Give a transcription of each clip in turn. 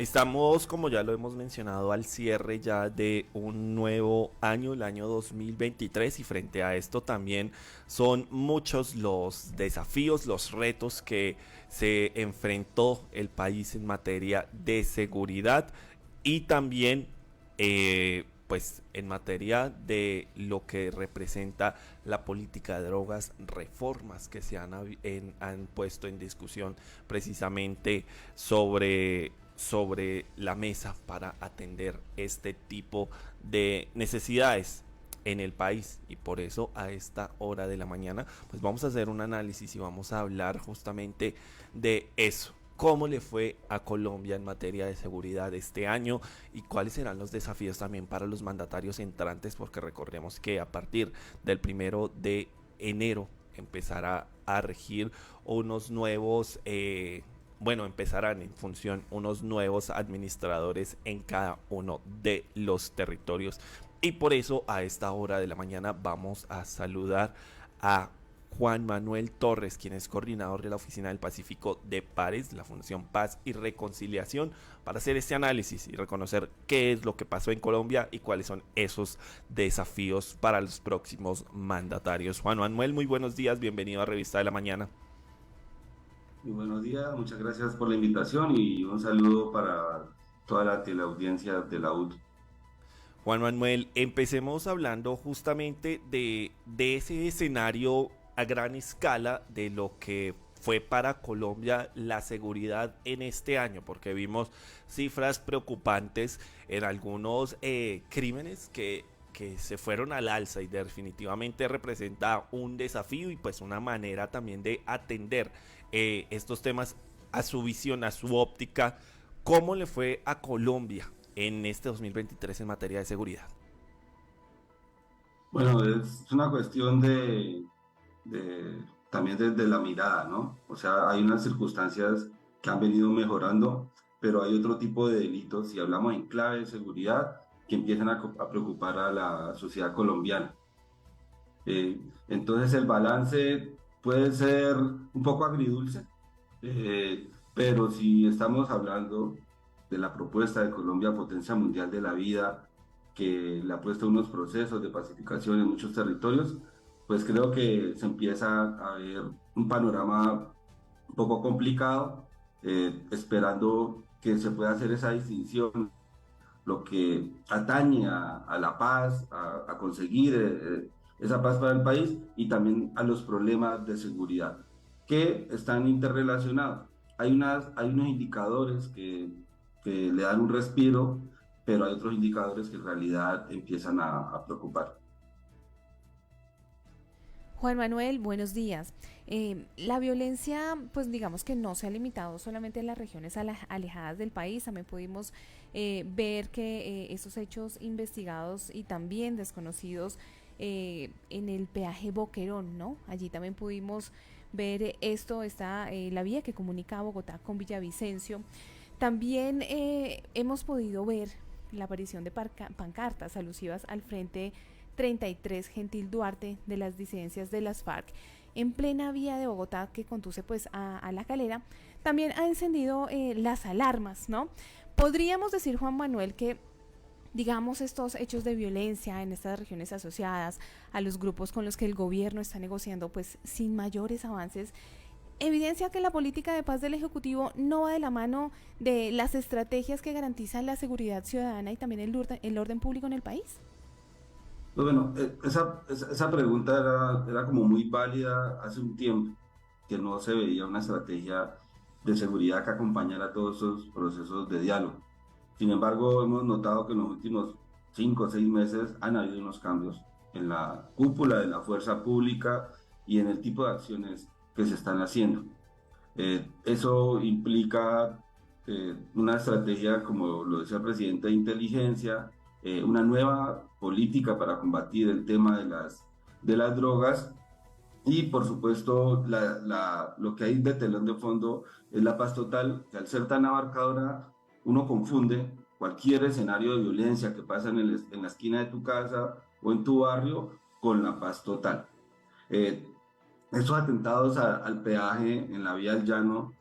Estamos, como ya lo hemos mencionado, al cierre ya de un nuevo año, el año 2023, y frente a esto también son muchos los desafíos, los retos que se enfrentó el país en materia de seguridad y también pues en materia de lo que representa la política de drogas, reformas que se han puesto en discusión precisamente sobre la mesa para atender este tipo de necesidades en el país. Y por eso a esta hora de la mañana pues vamos a hacer un análisis y vamos a hablar justamente de eso. ¿Cómo le fue a Colombia en materia de seguridad este año y cuáles serán los desafíos también para los mandatarios entrantes? Porque recordemos que a partir del 1 de enero empezará a regir unos nuevos empezarán en función unos nuevos administradores en cada uno de los territorios. Y por eso a esta hora de la mañana vamos a saludar a Juan Manuel Torres, quien es coordinador de la Oficina del Pacífico de Pares, la Fundación Paz y Reconciliación, para hacer este análisis y reconocer qué es lo que pasó en Colombia y cuáles son esos desafíos para los próximos mandatarios. Juan Manuel, muy buenos días, bienvenido a Revista de la Mañana. Muy buenos días, muchas gracias por la invitación y un saludo para toda la teleaudiencia de la UT. Juan Manuel, empecemos hablando justamente de ese escenario a gran escala de lo que fue para Colombia la seguridad en este año, porque vimos cifras preocupantes en algunos crímenes que se fueron al alza y definitivamente representa un desafío y pues una manera también de atender estos temas a su visión, a su óptica. ¿Cómo le fue a Colombia en este 2023 en materia de seguridad? Bueno, es una cuestión también de la mirada, ¿no? O sea, hay unas circunstancias que han venido mejorando, pero hay otro tipo de delitos, si hablamos en clave de seguridad, que empiezan a preocupar a la sociedad colombiana. Entonces el balance puede ser un poco agridulce, pero si estamos hablando de la propuesta de Colombia, potencia mundial de la vida, que le ha puesto unos procesos de pacificación en muchos territorios, pues creo que se empieza a ver un panorama un poco complicado, esperando que se pueda hacer esa distinción, lo que atañe a la paz, a conseguir esa paz para el país y también a los problemas de seguridad que están interrelacionados. Hay unos indicadores que le dan un respiro, pero hay otros indicadores que en realidad empiezan a preocupar. Juan Manuel, buenos días. La violencia, pues digamos que no se ha limitado solamente en las regiones alejadas del país. También pudimos ver que estos hechos investigados y también desconocidos en el peaje Boquerón, ¿no? Allí también pudimos ver la vía que comunica a Bogotá con Villavicencio. También hemos podido ver la aparición de pancartas alusivas al Frente 33 Gentil Duarte de las disidencias de las FARC en plena vía de Bogotá que conduce pues a La Calera. También ha encendido las alarmas, ¿no? Podríamos decir, Juan Manuel, que digamos estos hechos de violencia en estas regiones asociadas a los grupos con los que el gobierno está negociando pues sin mayores avances evidencia que la política de paz del Ejecutivo no va de la mano de las estrategias que garantizan la seguridad ciudadana y también el orden público en el país. Pues bueno, esa pregunta era como muy válida hace un tiempo, que no se veía una estrategia de seguridad que acompañara todos esos procesos de diálogo. Sin embargo, hemos notado que en los últimos 5 o 6 meses han habido unos cambios en la cúpula de la fuerza pública y en el tipo de acciones que se están haciendo. Eso implica una estrategia, como lo decía el presidente, de inteligencia, una nueva política para combatir el tema de las drogas y, por supuesto, lo que hay de telón de fondo es la paz total, que al ser tan abarcadora, uno confunde cualquier escenario de violencia que pasa en la esquina de tu casa o en tu barrio con la paz total. Eh, Estos atentados al peaje en la vía del llano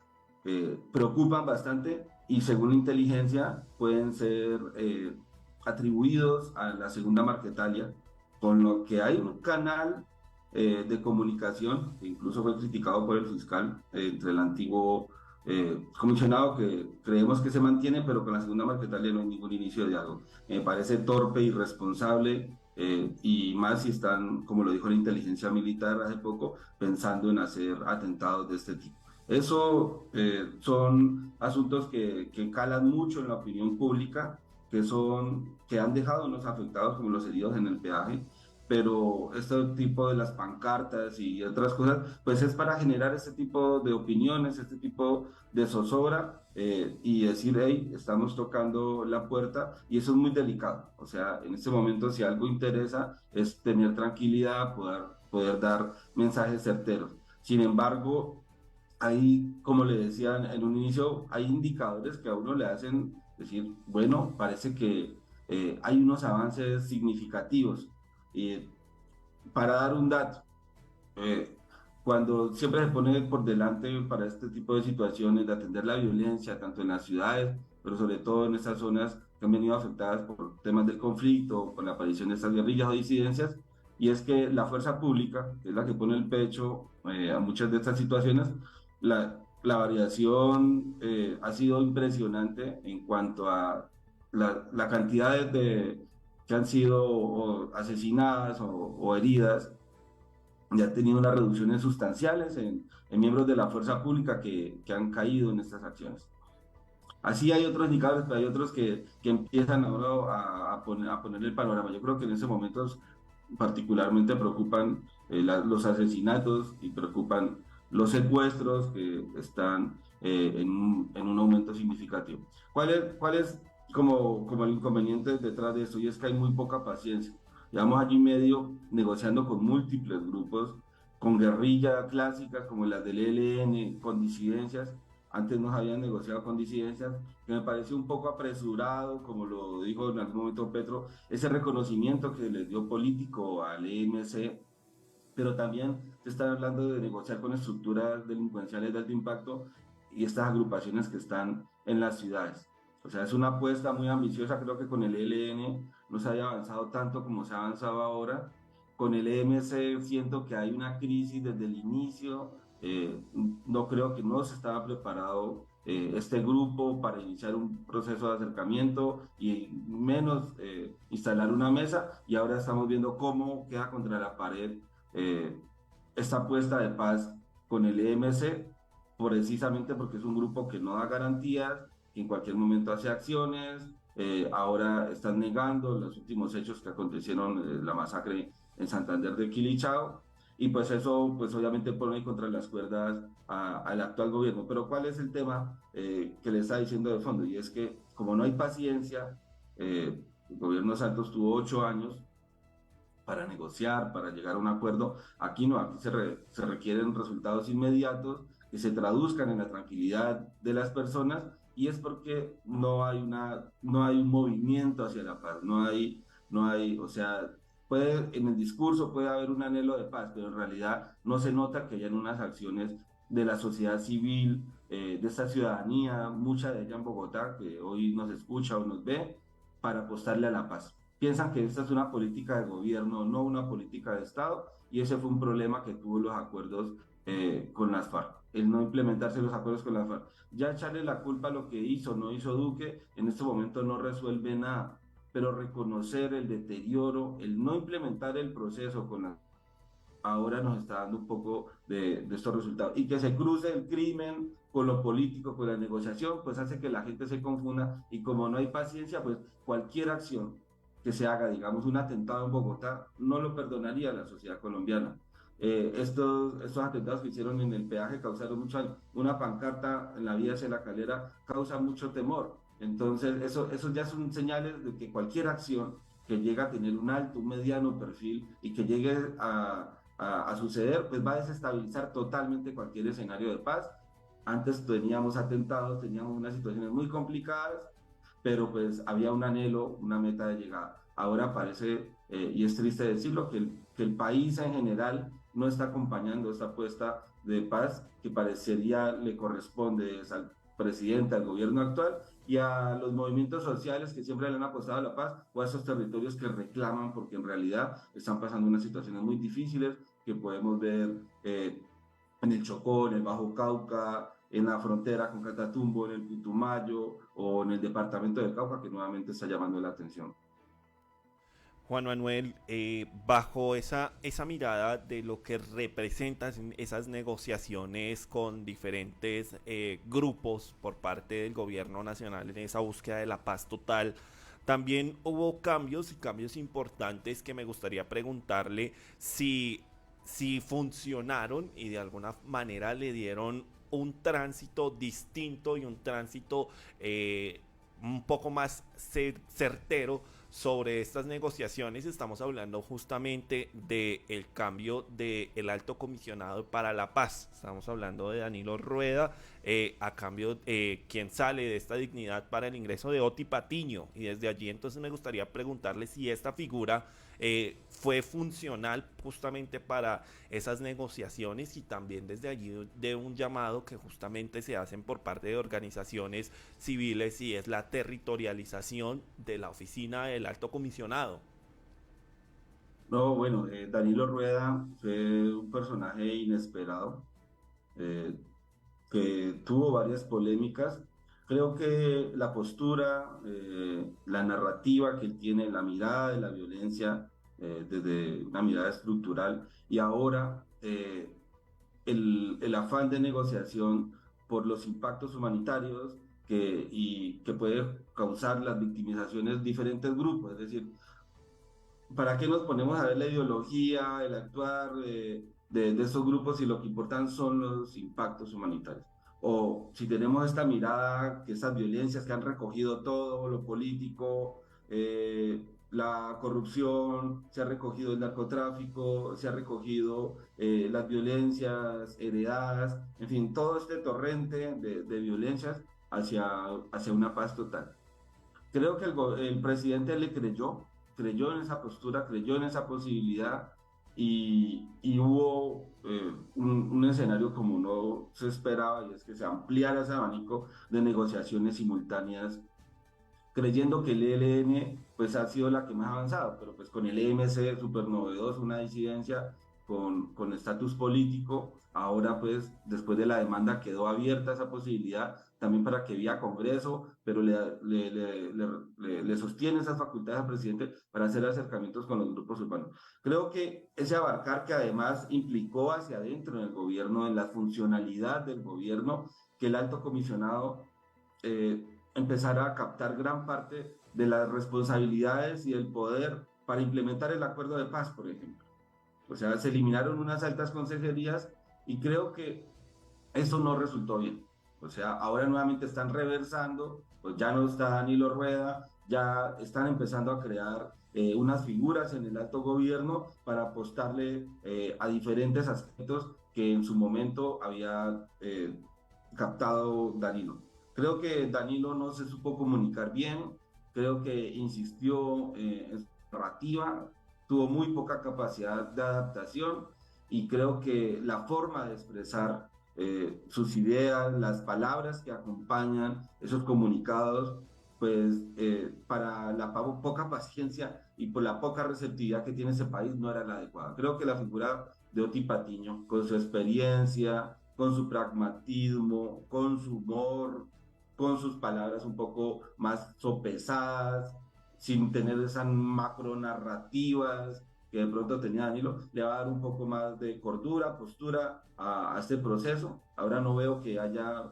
preocupan bastante y según la inteligencia pueden ser atribuidos a la Segunda Marquetalia, con lo que hay un canal de comunicación, que incluso fue criticado por el fiscal, entre el antiguo comisionado, que creemos que se mantiene, pero con la Segunda Marquetalia no hay ningún inicio de diálogo. Me parece torpe, irresponsable, y más si están, como lo dijo la inteligencia militar hace poco, pensando en hacer atentados de este tipo. Eso son asuntos que calan mucho en la opinión pública, que han dejado a unos afectados como los heridos en el peaje, pero este tipo de las pancartas y otras cosas, pues es para generar este tipo de opiniones, este tipo de zozobra, y decir, hey, estamos tocando la puerta, y eso es muy delicado. O sea, en este momento, si algo interesa, es tener tranquilidad, poder dar mensajes certeros. Sin embargo, hay, como le decía en un inicio, hay indicadores que a uno le hacen decir, bueno, parece que hay unos avances significativos. Y para dar un dato, eh, cuando siempre se pone por delante para este tipo de situaciones de atender la violencia, tanto en las ciudades, pero sobre todo en estas zonas que han venido afectadas por temas del conflicto, por la aparición de estas guerrillas o disidencias, y es que la fuerza pública, que es la que pone el pecho a muchas de estas situaciones, la variación ha sido impresionante en cuanto a la cantidad que han sido asesinadas o heridas, ya ha tenido unas reducciones sustanciales en miembros de la fuerza pública que han caído en estas acciones. Así hay otros indicadores, pero hay otros que empiezan ahora a poner el panorama. Yo creo que en esos momentos particularmente preocupan los asesinatos y preocupan los secuestros, que están en un aumento significativo. ¿Cuál es como el inconveniente detrás de esto? Y es que hay muy poca paciencia. Llevamos año y medio negociando con múltiples grupos, con guerrillas clásicas como las del ELN, con disidencias. Antes nos habían negociado con disidencias, que me pareció un poco apresurado, como lo dijo en algún momento Petro, ese reconocimiento que les dio político al EMC, pero también se está hablando de negociar con estructuras delincuenciales de alto impacto y estas agrupaciones que están en las ciudades. O sea, es una apuesta muy ambiciosa. Creo que con el ELN no se haya avanzado tanto como se ha avanzado ahora. Con el EMC siento que hay una crisis desde el inicio. No creo que no se estaba preparado este grupo para iniciar un proceso de acercamiento y menos instalar una mesa, y ahora estamos viendo cómo queda contra la pared eh, esta apuesta de paz con el EMC, precisamente porque es un grupo que no da garantías, que en cualquier momento hace acciones. Ahora están negando los últimos hechos que acontecieron, la masacre en Santander de Quilichao, y pues eso pues obviamente pone contra las cuerdas al actual gobierno. Pero ¿cuál es el tema que le está diciendo de fondo? Y es que como no hay paciencia, el gobierno Santos tuvo 8 años para negociar, para llegar a un acuerdo. Aquí no, aquí se requieren resultados inmediatos que se traduzcan en la tranquilidad de las personas, y es porque no hay un movimiento hacia la paz, o sea, en el discurso puede haber un anhelo de paz, pero en realidad no se nota que hayan unas acciones de la sociedad civil, de esta ciudadanía, mucha de ella en Bogotá, que hoy nos escucha o nos ve, para apostarle a la paz. Piensan que esta es una política de gobierno, no una política de Estado, y ese fue un problema que tuvo los acuerdos con las FARC, el no implementarse los acuerdos con las FARC. Ya echarle la culpa a lo que hizo, no hizo Duque, en este momento no resuelve nada, pero reconocer el deterioro, el no implementar el proceso con la ahora nos está dando un poco de estos resultados. Y que se cruce el crimen con lo político, con la negociación, pues hace que la gente se confunda, y como no hay paciencia, pues cualquier acción que se haga, digamos un atentado en Bogotá, no lo perdonaría la sociedad colombiana. Estos atentados que hicieron en el peaje causaron mucho, una pancarta en la vía hacia la Calera causa mucho temor. Entonces, eso ya son señales de que cualquier acción que llegue a tener un alto, un mediano perfil y que llegue a suceder, pues va a desestabilizar totalmente cualquier escenario de paz. Antes teníamos atentados, teníamos unas situaciones muy complicadas, pero pues había un anhelo, una meta de llegada. Ahora parece, y es triste decirlo, que el país en general no está acompañando esta apuesta de paz que parecería le corresponde presidente, al gobierno actual y a los movimientos sociales que siempre le han apostado a la paz o a esos territorios que reclaman porque en realidad están pasando unas situaciones muy difíciles que podemos ver en el Chocó, en el Bajo Cauca, en la frontera con Catatumbo, en el Putumayo o en el departamento del Cauca que nuevamente está llamando la atención. Juan Manuel, bajo esa mirada de lo que representan esas negociaciones con diferentes grupos por parte del gobierno nacional en esa búsqueda de la paz total, también hubo cambios y cambios importantes que me gustaría preguntarle si funcionaron y de alguna manera le dieron un tránsito distinto y un tránsito un poco más certero sobre estas negociaciones. Estamos hablando justamente del cambio del alto comisionado para la paz. Estamos hablando de Danilo Rueda, a cambio quien sale de esta dignidad para el ingreso de Oti Patiño. Y desde allí entonces me gustaría preguntarle si esta figura fue funcional justamente para esas negociaciones y también desde allí de un llamado que justamente se hacen por parte de organizaciones civiles y es la territorialización de la oficina del alto comisionado. No, bueno, Danilo Rueda fue un personaje inesperado, eh, que tuvo varias polémicas. Creo que la postura, la narrativa que él tiene, la mirada de la violencia desde una mirada estructural y ahora el afán de negociación por los impactos humanitarios que puede causar las victimizaciones de diferentes grupos. Es decir, ¿para qué nos ponemos a ver la ideología, el actuar de estos grupos si lo que importan son los impactos humanitarios? O si tenemos esta mirada, que esas violencias que han recogido todo, lo político, la corrupción, se ha recogido el narcotráfico, se ha recogido las violencias heredadas, en fin, todo este torrente de violencias hacia una paz total. Creo que el presidente le creyó en esa postura, creyó en esa posibilidad y hubo un escenario como no se esperaba y es que se ampliara ese abanico de negociaciones simultáneas creyendo que el ELN pues ha sido la que más ha avanzado, pero pues con el EMC súper novedoso, una disidencia con estatus político, ahora pues después de la demanda quedó abierta esa posibilidad también para que vía Congreso, pero le sostiene esas facultades al presidente para hacer acercamientos con los grupos urbanos. Creo que ese abarcar que además implicó hacia adentro en el gobierno, en la funcionalidad del gobierno, que el alto comisionado empezar a captar gran parte de las responsabilidades y el poder para implementar el acuerdo de paz, por ejemplo. O sea, se eliminaron unas altas consejerías y creo que eso no resultó bien. O sea, ahora nuevamente están reversando, pues ya no está Danilo Rueda, ya están empezando a crear unas figuras en el alto gobierno para apostarle a diferentes aspectos que en su momento había captado Danilo. Creo que Danilo no se supo comunicar bien, creo que insistió en su narrativa, tuvo muy poca capacidad de adaptación y creo que la forma de expresar sus ideas, las palabras que acompañan esos comunicados, pues para la poca paciencia y por la poca receptividad que tiene ese país no era la adecuada. Creo que la figura de Oti Patiño, con su experiencia, con su pragmatismo, con su humor, con sus palabras un poco más sopesadas, sin tener esas macro narrativas que de pronto tenía Danilo, le va a dar un poco más de cordura, postura a este proceso. Ahora no veo que haya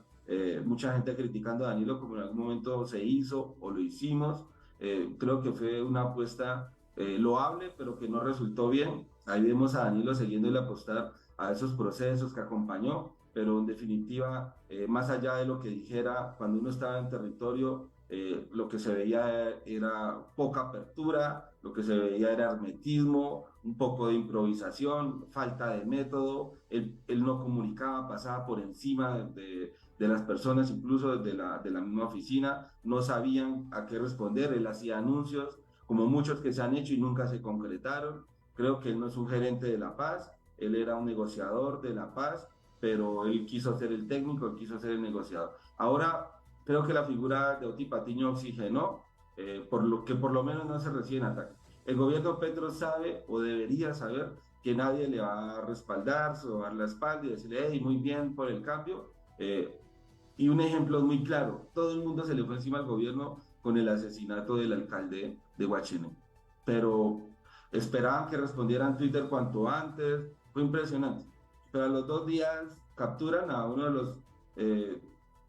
mucha gente criticando a Danilo como en algún momento se hizo o lo hicimos. Creo que fue una apuesta loable, pero que no resultó bien. Ahí vemos a Danilo siguiéndole apostar a esos procesos que acompañó, pero en definitiva, más allá de lo que dijera, cuando uno estaba en territorio, lo que se veía era poca apertura, lo que se veía era hermetismo, un poco de improvisación, falta de método, él no comunicaba, pasaba por encima de las personas, incluso de la misma oficina, no sabían a qué responder, él hacía anuncios, como muchos que se han hecho y nunca se concretaron. Creo que él no es un gerente de la paz, él era un negociador de la paz pero él quiso ser el técnico, él quiso ser el negociador. Ahora creo que la figura de Oti Patiño oxigenó, por lo que por lo menos no se reciben ataques. El gobierno Petro sabe o debería saber que nadie le va a respaldar, sobar la espalda y decirle, hey, muy bien por el cambio. Y un ejemplo muy claro, todo el mundo se le fue encima al gobierno con el asesinato del alcalde de Huachine, pero esperaban que respondieran Twitter cuanto antes, fue impresionante. Pero a los 2 días capturan a uno de los eh,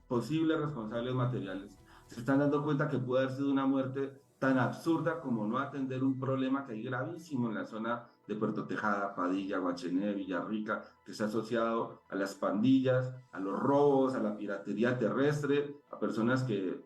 posibles responsables materiales. Se están dando cuenta que puede haber sido una muerte tan absurda como no atender un problema que hay gravísimo en la zona de Puerto Tejada, Padilla, Guachené, Villarrica, que está asociado a las pandillas, a los robos, a la piratería terrestre, a personas que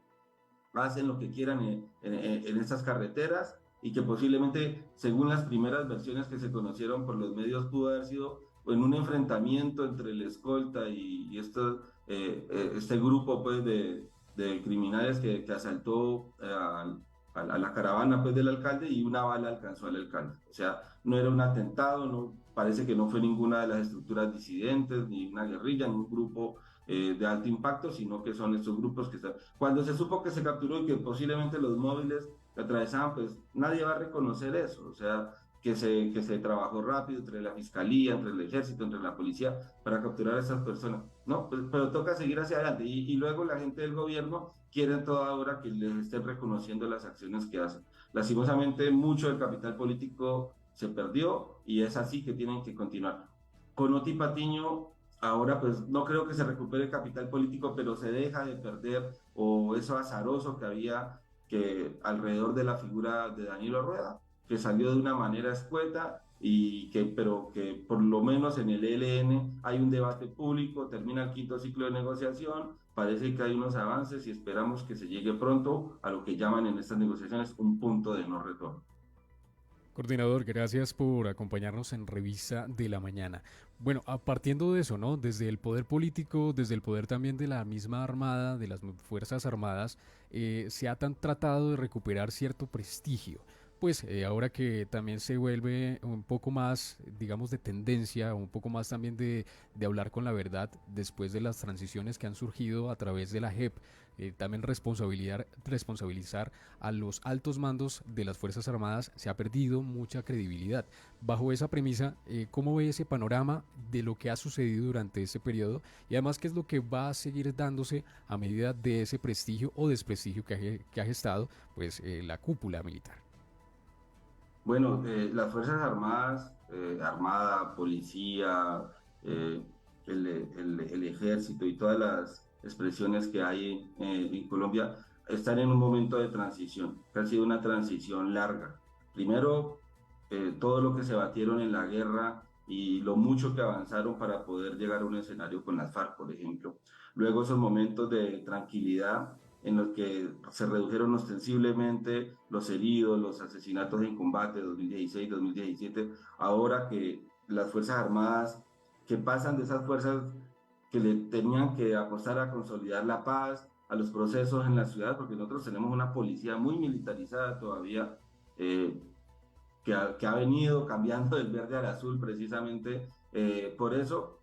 hacen lo que quieran en estas carreteras y que posiblemente, según las primeras versiones que se conocieron por los medios, pudo haber sido en un enfrentamiento entre el escolta y este grupo pues, de criminales que asaltó a la caravana pues, del alcalde y una bala alcanzó al alcalde. O sea, no era un atentado, no, parece que no fue ninguna de las estructuras disidentes, ni una guerrilla, ni un grupo de alto impacto, sino que son estos grupos que están... Cuando se supo que se capturó y que posiblemente los móviles que atravesaban, pues nadie va a reconocer eso, o sea, que se trabajó rápido entre la fiscalía, entre el ejército, entre la policía para capturar a esas personas. No, pues, pero toca seguir hacia adelante y luego la gente del gobierno quiere toda hora que les estén reconociendo las acciones que hacen. Lastimosamente, mucho del capital político se perdió y es así que tienen que continuar. Con Oti Patiño ahora pues no creo que se recupere el capital político, pero se deja de perder o eso azaroso que había que alrededor de la figura de Danilo Rueda, que salió de una manera escueta pero que por lo menos en el ELN hay un debate público, termina el quinto ciclo de negociación, parece que hay unos avances y esperamos que se llegue pronto a lo que llaman en estas negociaciones un punto de no retorno. Coordinador, gracias por acompañarnos en Revista de la Mañana. Bueno, partiendo de eso, ¿no? Desde el poder político, desde el poder también de la misma Armada, de las Fuerzas Armadas, se ha tratado de recuperar cierto prestigio. Pues ahora que también se vuelve un poco más, digamos, de tendencia, un poco más también de hablar con la verdad después de las transiciones que han surgido a través de la JEP, también responsabilizar a los altos mandos de las Fuerzas Armadas, se ha perdido mucha credibilidad. Bajo esa premisa, ¿cómo ve ese panorama de lo que ha sucedido durante ese periodo? Y además, ¿qué es lo que va a seguir dándose a medida de ese prestigio o desprestigio que ha gestado pues, la cúpula militar? Bueno, las Fuerzas Armadas, Armada, Policía, eh, el Ejército y todas las expresiones que hay en Colombia están en un momento de transición, que ha sido una transición larga. Primero, todo lo que se batieron en la guerra y lo mucho que avanzaron para poder llegar a un escenario con las FARC, por ejemplo. Luego esos momentos de tranquilidad en los que se redujeron ostensiblemente los heridos, los asesinatos en combate 2016-2017, ahora que las Fuerzas Armadas, que pasan de esas fuerzas que le tenían que apostar a consolidar la paz, a los procesos en la ciudad, porque nosotros tenemos una policía muy militarizada todavía, eh, que ha venido cambiando del verde al azul precisamente. Por eso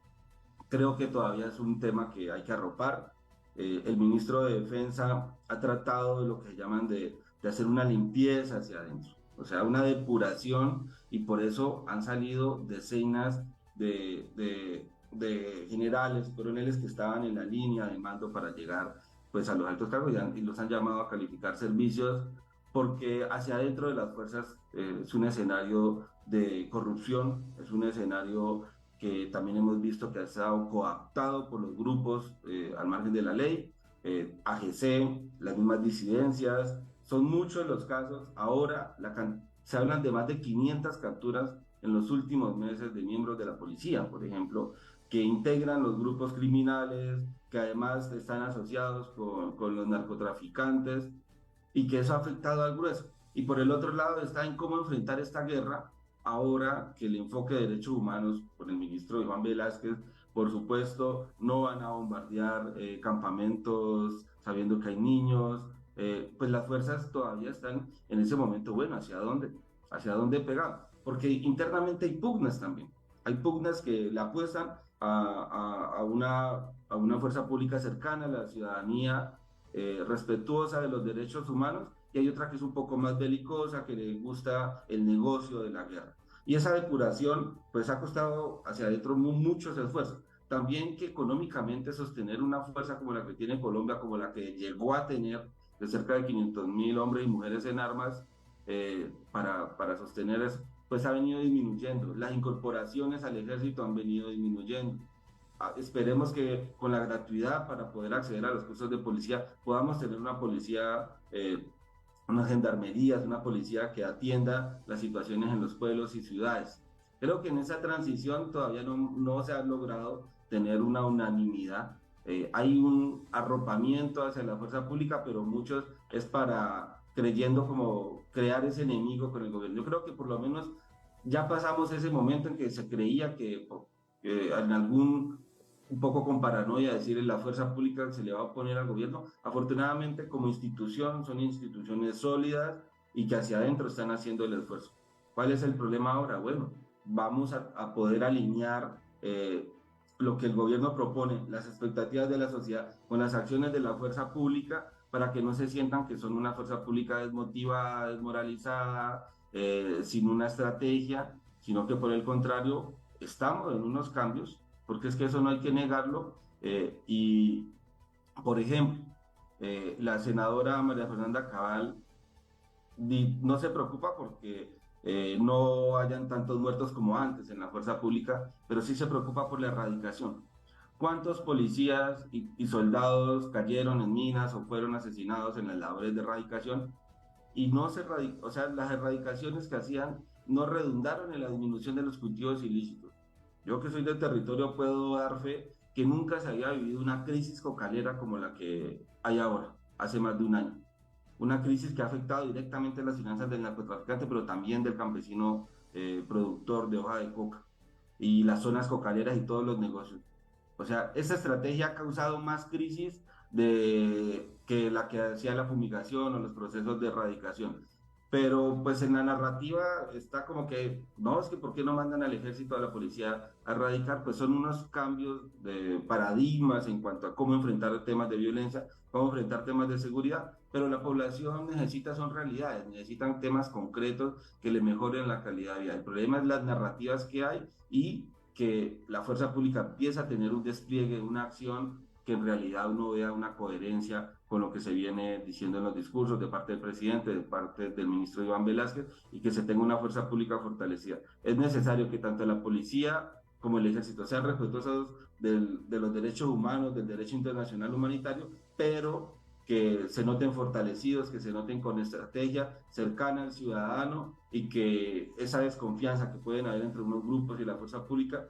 creo que todavía es un tema que hay que arropar. El ministro de Defensa ha tratado de lo que llaman de hacer una limpieza hacia adentro, o sea, una depuración, y por eso han salido decenas de generales, coroneles que estaban en la línea de mando para llegar pues a los altos cargos y los han llamado a calificar servicios porque hacia adentro de las fuerzas es un escenario de corrupción, es un escenario que también hemos visto que ha estado coaptado por los grupos al margen de la ley, AGC, las mismas disidencias, son muchos los casos. Ahora se hablan de más de 500 capturas en los últimos meses de miembros de la policía, por ejemplo, que integran los grupos criminales, que además están asociados con los narcotraficantes y que eso ha afectado al grueso. Y por el otro lado está en cómo enfrentar esta guerra ahora que el enfoque de derechos humanos por el ministro Iván Velázquez, por supuesto, no van a bombardear campamentos sabiendo que hay niños, pues las fuerzas todavía están en ese momento, bueno, ¿hacia dónde pegar? Porque internamente hay pugnas también, hay pugnas que le apuestan a una fuerza pública cercana a la ciudadanía, respetuosa de los derechos humanos, y hay otra que es un poco más belicosa, que le gusta el negocio de la guerra. Y esa depuración, pues ha costado hacia adentro muchos esfuerzos. También que económicamente sostener una fuerza como la que tiene Colombia, como la que llegó a tener, de cerca de 500.000 hombres y mujeres en armas, para sostener eso, pues ha venido disminuyendo. Las incorporaciones al ejército han venido disminuyendo. Esperemos que con la gratuidad para poder acceder a los cursos de policía podamos tener una policía, unas gendarmerías, una policía que atienda las situaciones en los pueblos y ciudades. Creo que en esa transición todavía no se ha logrado tener una unanimidad. Hay un arropamiento hacia la fuerza pública, pero muchos es para creyendo como crear ese enemigo con el gobierno. Yo creo que por lo menos ya pasamos ese momento en que se creía que en algún, un poco con paranoia, decir la fuerza pública se le va a oponer al gobierno. Afortunadamente, como institución, son instituciones sólidas y que hacia adentro están haciendo el esfuerzo. ¿Cuál es el problema ahora? Bueno, vamos a poder alinear lo que el gobierno propone, las expectativas de la sociedad, con las acciones de la fuerza pública, para que no se sientan que son una fuerza pública desmotivada, desmoralizada, sin una estrategia, sino que por el contrario, estamos en unos cambios, porque es que eso no hay que negarlo, y por ejemplo, la senadora María Fernanda Cabal no se preocupa porque no hayan tantos muertos como antes en la fuerza pública, pero sí se preocupa por la erradicación. ¿Cuántos policías y soldados cayeron en minas o fueron asesinados en las labores de erradicación? Y no se o sea, las erradicaciones que hacían no redundaron en la disminución de los cultivos ilícitos. Yo que soy del territorio puedo dar fe que nunca se había vivido una crisis cocalera como la que hay ahora, hace más de un año. Una crisis que ha afectado directamente las finanzas del narcotraficante, pero también del campesino productor de hoja de coca y las zonas cocaleras y todos los negocios. O sea, esa estrategia ha causado más crisis que la que hacía la fumigación o los procesos de erradicación. Pero pues en la narrativa está como que, no, es que ¿por qué no mandan al ejército, a la policía a erradicar? Pues son unos cambios de paradigmas en cuanto a cómo enfrentar temas de violencia, cómo enfrentar temas de seguridad, pero la población necesita, son realidades, necesitan temas concretos que le mejoren la calidad de vida. El problema es las narrativas que hay y que la fuerza pública empieza a tener un despliegue, una acción que en realidad uno vea una coherencia con lo que se viene diciendo en los discursos de parte del presidente, de parte del ministro Iván Velázquez, y que se tenga una fuerza pública fortalecida. Es necesario que tanto la policía como el ejército sean respetuosos de los derechos humanos, del derecho internacional humanitario, pero que se noten fortalecidos, que se noten con estrategia cercana al ciudadano y que esa desconfianza que pueden haber entre unos grupos y la fuerza pública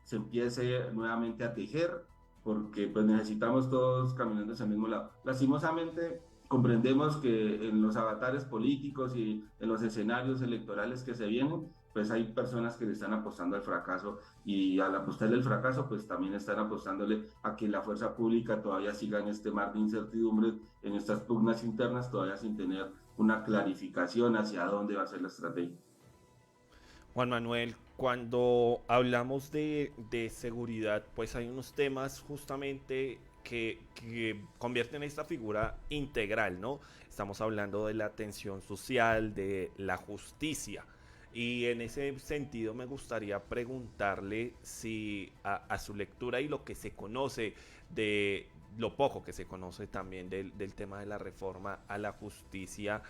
se empiece nuevamente a tejer, porque pues necesitamos todos caminando hacia el mismo lado. Lastimosamente comprendemos que en los avatares políticos y en los escenarios electorales que se vienen, pues hay personas que le están apostando al fracaso, y al apostarle al fracaso, pues también están apostándole a que la fuerza pública todavía siga en este mar de incertidumbre, en estas pugnas internas, todavía sin tener una clarificación hacia dónde va a ser la estrategia. Juan Manuel, cuando hablamos de seguridad, pues hay unos temas justamente que convierten esta figura integral, ¿no? Estamos hablando de la atención social, de la justicia. Y en ese sentido me gustaría preguntarle si a su lectura y lo que se conoce de lo poco que se conoce también del tema de la reforma a la justicia,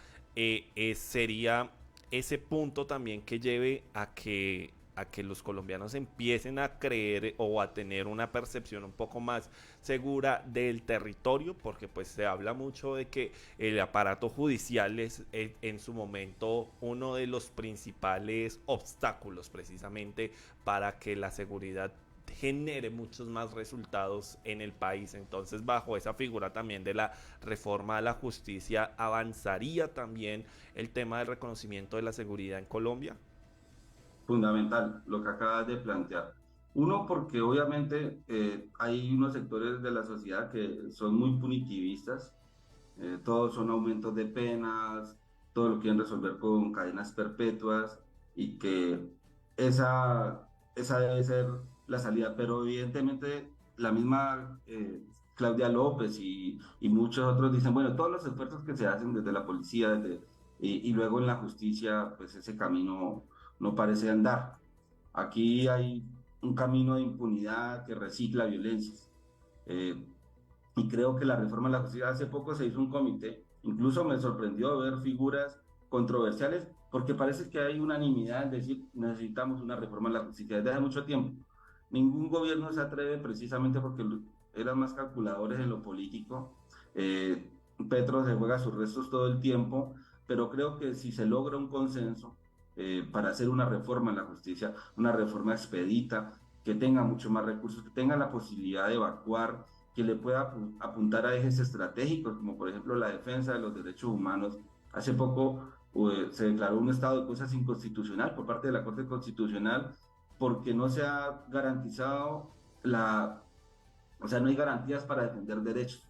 sería ese punto también que lleve a que los colombianos empiecen a creer o a tener una percepción un poco más segura del territorio, porque pues se habla mucho de que el aparato judicial es en su momento uno de los principales obstáculos precisamente para que la seguridad genere muchos más resultados en el país. Entonces, bajo esa figura también de la reforma a la justicia, ¿avanzaría también el tema del reconocimiento de la seguridad en Colombia? Fundamental lo que acabas de plantear. Uno, porque obviamente hay unos sectores de la sociedad que son muy punitivistas, todos son aumentos de penas, todo lo quieren resolver con cadenas perpetuas, y que esa debe ser la salida, pero evidentemente la misma Claudia López y muchos otros dicen, bueno, todos los esfuerzos que se hacen desde la policía y luego en la justicia, pues ese camino no parece andar. Aquí hay un camino de impunidad que recicla violencias. Eh, y creo que la reforma de la justicia, hace poco se hizo un comité, incluso me sorprendió ver figuras controversiales, porque parece que hay unanimidad en decir necesitamos una reforma de la justicia desde hace mucho tiempo. Ningún gobierno se atreve precisamente porque eran más calculadores en lo político. Eh, Petro se juega sus restos todo el tiempo, pero creo que si se logra un consenso para hacer una reforma en la justicia, una reforma expedita, que tenga mucho más recursos, que tenga la posibilidad de evacuar, que le pueda apuntar a ejes estratégicos, como por ejemplo la defensa de los derechos humanos. Hace poco se declaró un estado de cosas inconstitucional por parte de la Corte Constitucional porque no se ha garantizado o sea, no hay garantías para defender derechos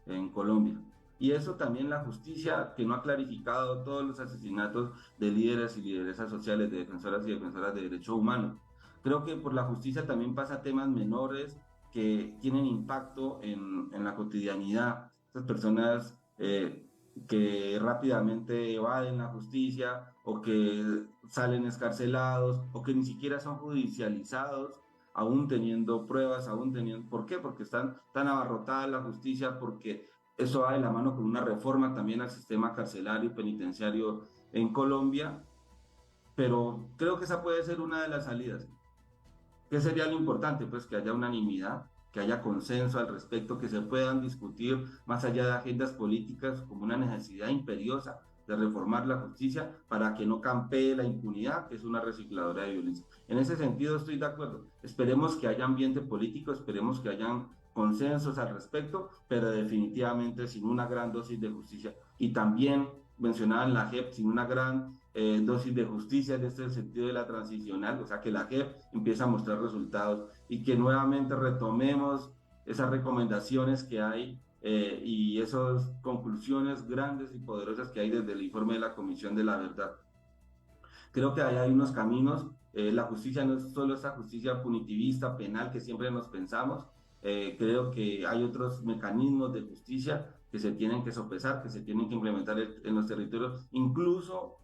en Colombia. Y eso también la justicia, que no ha clarificado todos los asesinatos de líderes y lideresas sociales, de defensoras y defensoras de derechos humanos. Creo que por la justicia también pasa temas menores que tienen impacto en la cotidianidad. Estas personas que rápidamente evaden la justicia o que salen escarcelados o que ni siquiera son judicializados aún teniendo pruebas, aún teniendo... ¿Por qué? Porque están tan abarrotada la justicia, porque eso va de la mano con una reforma también al sistema carcelario y penitenciario en Colombia, pero creo que esa puede ser una de las salidas. ¿Qué sería lo importante? Pues que haya unanimidad, que haya consenso al respecto, que se puedan discutir más allá de agendas políticas como una necesidad imperiosa de reformar la justicia para que no campee la impunidad, que es una recicladora de violencia. En ese sentido estoy de acuerdo. Esperemos que haya ambiente político, esperemos que hayan consensos al respecto, pero definitivamente sin una gran dosis de justicia. Y también mencionaban la JEP, sin una gran dosis de justicia en este sentido de la transicional, o sea, que la JEP empiece a mostrar resultados y que nuevamente retomemos esas recomendaciones que hay y esas conclusiones grandes y poderosas que hay desde el informe de la Comisión de la Verdad. Creo que ahí hay unos caminos. La justicia no es solo esa justicia punitivista, penal que siempre nos pensamos. Creo que hay otros mecanismos de justicia que se tienen que sopesar, que se tienen que implementar en los territorios, incluso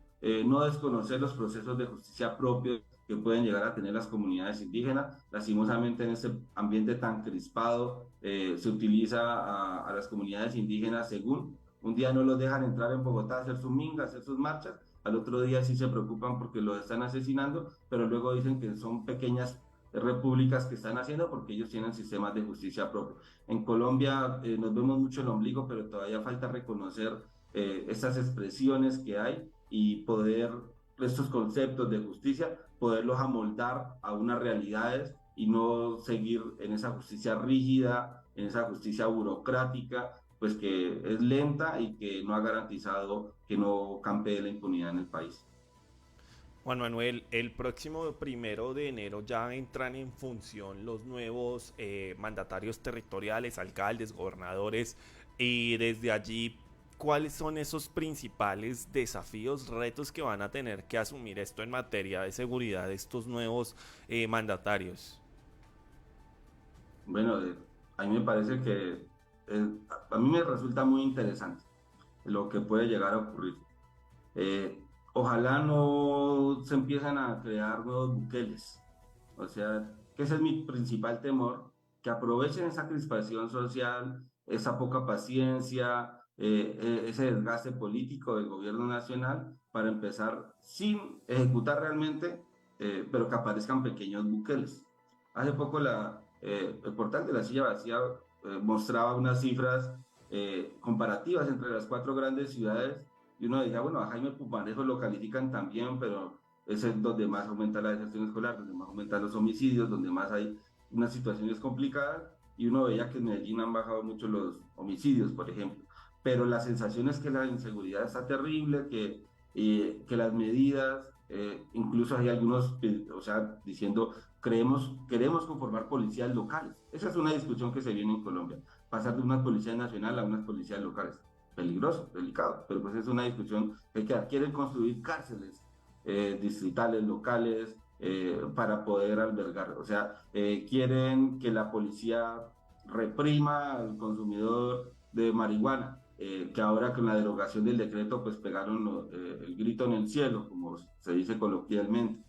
no desconocer los procesos de justicia propios que pueden llegar a tener las comunidades indígenas. Lastimosamente en este ambiente tan crispado se utiliza a las comunidades indígenas según un día no los dejan entrar en Bogotá a hacer su minga, a hacer sus marchas, al otro día sí se preocupan porque los están asesinando, pero luego dicen que son pequeñas repúblicas que están haciendo porque ellos tienen sistemas de justicia propio. En Colombia nos vemos mucho el ombligo, pero todavía falta reconocer estas expresiones que hay y poder, estos conceptos de justicia, poderlos amoldar a unas realidades y no seguir en esa justicia rígida, en esa justicia burocrática, pues que es lenta y que no ha garantizado que no campee la impunidad en el país. Juan Manuel, el próximo 1 de enero ya entran en función los nuevos mandatarios territoriales, alcaldes, gobernadores, y desde allí, ¿cuáles son esos principales desafíos, retos que van a tener que asumir esto en materia de seguridad de estos nuevos mandatarios? Bueno, a mí me parece que a mí me resulta muy interesante lo que puede llegar a ocurrir. Eh, Ojalá no se empiezan a crear nuevos buqueles. O sea, que ese es mi principal temor, que aprovechen esa crispación social, esa poca paciencia, ese desgaste político del gobierno nacional para empezar sin ejecutar realmente, pero que aparezcan pequeños buqueles. Hace poco el portal de La Silla Vacía mostraba unas cifras comparativas entre las 4 grandes ciudades y uno decía, bueno, a Jaime Pumarejo lo califican también, pero es donde más aumenta la deserción escolar, donde más aumentan los homicidios, donde más hay unas situaciones complicadas, y uno veía que en Medellín han bajado mucho los homicidios, por ejemplo. Pero la sensación es que la inseguridad está terrible, que las medidas, incluso hay algunos, o sea, diciendo, queremos conformar policías locales. Esa es una discusión que se viene en Colombia, pasar de una policía nacional a unas policías locales. Peligroso, delicado, pero pues es una discusión que quieren construir cárceles distritales, locales, para poder albergar. O sea, quieren que la policía reprima al consumidor de marihuana, que ahora con la derogación del decreto pues pegaron el grito en el cielo, como se dice coloquialmente.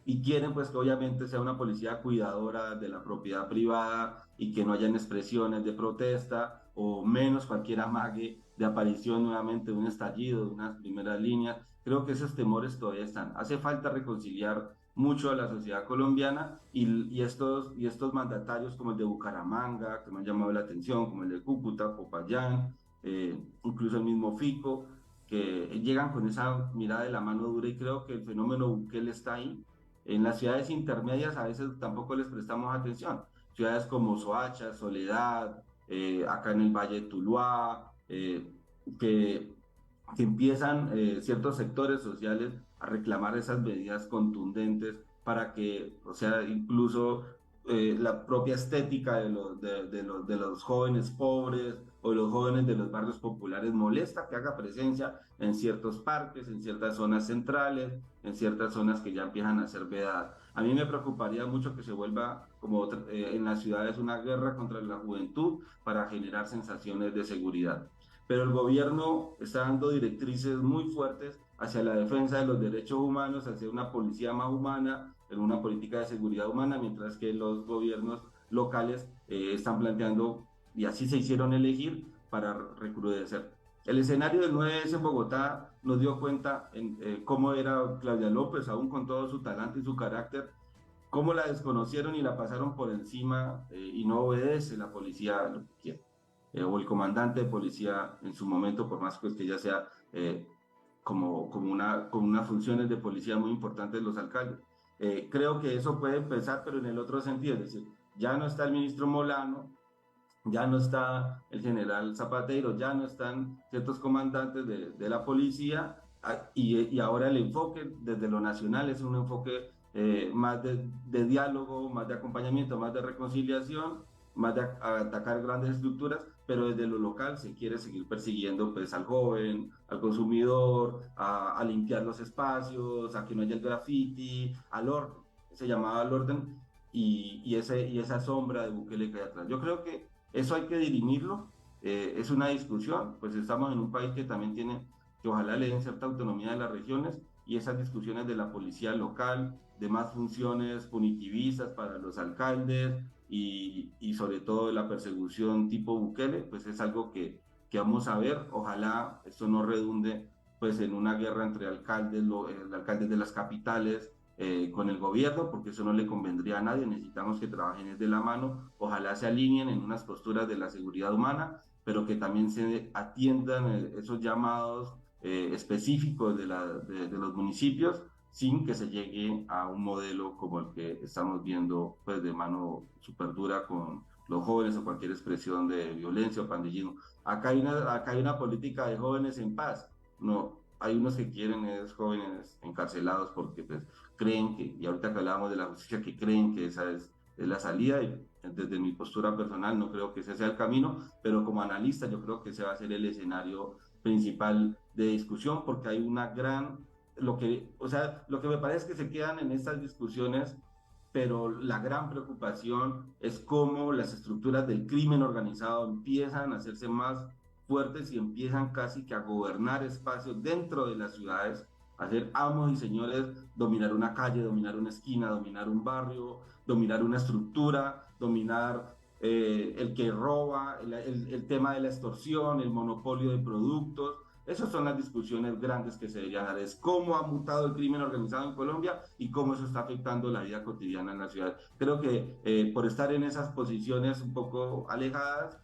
Y quieren pues que obviamente sea una policía cuidadora de la propiedad privada y que no hayan expresiones de protesta o menos cualquier amague de aparición nuevamente de un estallido, de unas primeras líneas. Creo que esos temores todavía están. Hace falta reconciliar mucho a la sociedad colombiana y estos mandatarios como el de Bucaramanga, que me han llamado la atención, como el de Cúcuta, Popayán, incluso el mismo Fico, que llegan con esa mirada de la mano dura y creo que el fenómeno Bukele está ahí. En las ciudades intermedias a veces tampoco les prestamos atención. Ciudades como Soacha, Soledad, acá en el Valle de Tuluá, que, que empiezan ciertos sectores sociales a reclamar esas medidas contundentes para que, o sea, incluso la propia estética de los jóvenes pobres o los jóvenes de los barrios populares molesta que haga presencia en ciertos parques, en ciertas zonas centrales, en ciertas zonas que ya empiezan a ser vedadas. A mí me preocuparía mucho que se vuelva, como en las ciudades, una guerra contra la juventud para generar sensaciones de seguridad. Pero el gobierno está dando directrices muy fuertes hacia la defensa de los derechos humanos, hacia una policía más humana, en una política de seguridad humana, mientras que los gobiernos locales están planteando, y así se hicieron elegir, para recrudecer. El escenario del 9S en Bogotá nos dio cuenta en cómo era Claudia López, aún con todo su talante y su carácter, cómo la desconocieron y la pasaron por encima y no obedece la policía lo que quiere. O el comandante de policía en su momento, por más pues que ella sea con unas funciones de policía muy importantes los alcaldes. Creo que eso puede empezar, pero en el otro sentido, es decir, ya no está el ministro Molano, ya no está el general Zapatero, ya no están ciertos comandantes de la policía y ahora el enfoque desde lo nacional es un enfoque más de diálogo, más de acompañamiento, más de reconciliación, más de atacar grandes estructuras, pero desde lo local se quiere seguir persiguiendo pues al joven, al consumidor, a limpiar los espacios, a que no haya el graffiti, al orden, se llamaba al orden y esa sombra de Bukele que hay atrás. Yo creo que eso hay que dirimirlo, es una discusión, pues estamos en un país que también tiene, que ojalá le den cierta autonomía a las regiones y esas discusiones de la policía local, de más funciones punitivistas para los alcaldes y sobre todo de la persecución tipo Bukele, pues es algo que vamos a ver, ojalá esto no redunde pues en una guerra entre alcaldes de las capitales, con el gobierno, porque eso no le convendría a nadie, necesitamos que trabajen de la mano, ojalá se alineen en unas posturas de la seguridad humana, pero que también se atiendan esos llamados específicos de los municipios, sin que se llegue a un modelo como el que estamos viendo pues de mano súper dura con los jóvenes o cualquier expresión de violencia o pandillismo. Acá hay una política de jóvenes en paz, no, hay unos que quieren es jóvenes encarcelados porque pues creen que, y ahorita que hablábamos de la justicia, que creen que esa es la salida, y desde mi postura personal no creo que ese sea el camino, pero como analista yo creo que ese va a ser el escenario principal de discusión, porque hay una gran, lo que me parece es que se quedan en estas discusiones, pero la gran preocupación es cómo las estructuras del crimen organizado empiezan a hacerse más fuertes y empiezan casi que a gobernar espacios dentro de las ciudades, a ser amos y señores, dominar una calle, dominar una esquina, dominar un barrio, dominar una estructura, dominar el que roba, el tema de la extorsión, el monopolio de productos. Esas son las discusiones grandes que se deberían dar, es cómo ha mutado el crimen organizado en Colombia y cómo eso está afectando la vida cotidiana en la ciudad. Creo que por estar en esas posiciones un poco alejadas,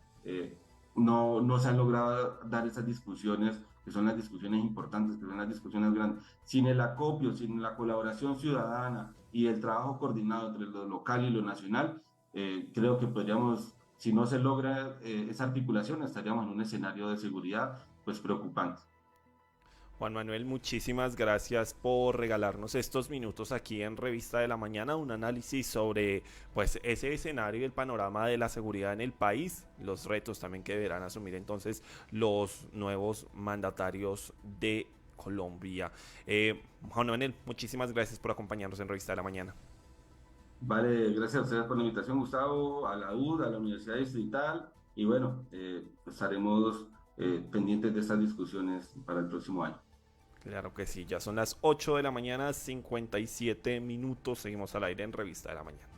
no se han logrado dar esas discusiones, que son las discusiones importantes, que son las discusiones grandes. Sin el acopio, sin la colaboración ciudadana y el trabajo coordinado entre lo local y lo nacional, creo que podríamos, si no se logra esa articulación, estaríamos en un escenario de seguridad pues preocupante. Juan Manuel, muchísimas gracias por regalarnos estos minutos aquí en Revista de la Mañana, un análisis sobre pues ese escenario y el panorama de la seguridad en el país, los retos también que deberán asumir entonces los nuevos mandatarios de Colombia. Juan Manuel, muchísimas gracias por acompañarnos en Revista de la Mañana. Vale, gracias a ustedes por la invitación, Gustavo, a la UD, a la Universidad Distrital, y bueno, estaremos pendientes de estas discusiones para el próximo año. Claro que sí, ya son las 8 de la mañana, 57 minutos, seguimos al aire en Revista de la Mañana.